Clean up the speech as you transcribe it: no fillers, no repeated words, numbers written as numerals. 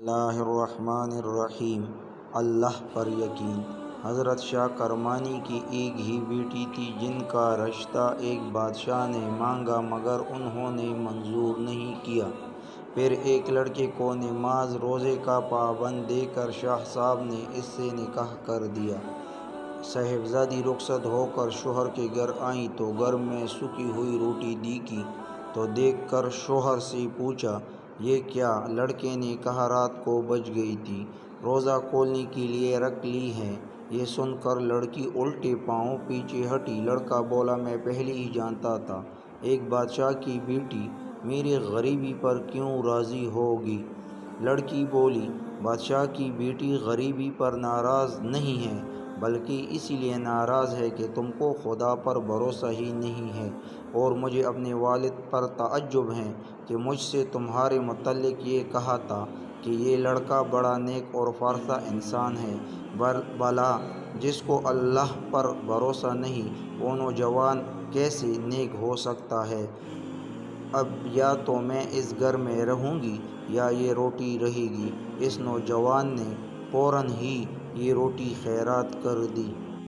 اللہ الرحمن الرحیم۔ اللہ پر یقین۔ حضرت شاہ کرمانی کی ایک ہی بیٹی تھی جن کا رشتہ ایک بادشاہ نے مانگا مگر انہوں نے منظور نہیں کیا۔ پھر ایک لڑکے کو نماز روزے کا پابند دیکھ کر شاہ صاحب نے اس سے نکاح کر دیا۔ صاحبزادی رخصت ہو کر شوہر کے گھر آئیں تو گھر میں سوکھی ہوئی روٹی دیکھی تو دیکھ کر شوہر سے پوچھا، یہ کیا؟ لڑکے نے کہا، رات کو بچ گئی تھی، روزہ کھولنے کے لیے رکھ لی ہے۔ یہ سن کر لڑکی الٹے پاؤں پیچھے ہٹی۔ لڑکا بولا، میں پہلے ہی جانتا تھا، ایک بادشاہ کی بیٹی میری غریبی پر کیوں راضی ہوگی؟ لڑکی بولی، بادشاہ کی بیٹی غریبی پر ناراض نہیں ہے بلکہ اس لیے ناراض ہے کہ تم کو خدا پر بھروسہ ہی نہیں ہے، اور مجھے اپنے والد پر تعجب ہے کہ مجھ سے تمہارے متعلق یہ کہا تھا کہ یہ لڑکا بڑا نیک اور فرشتہ انسان ہے، بھلا جس کو اللہ پر بھروسہ نہیں وہ نوجوان کیسے نیک ہو سکتا ہے؟ اب یا تو میں اس گھر میں رہوں گی یا یہ روٹی رہے گی۔ اس نوجوان نے فوراً ہی یہ روٹی خیرات کر دی۔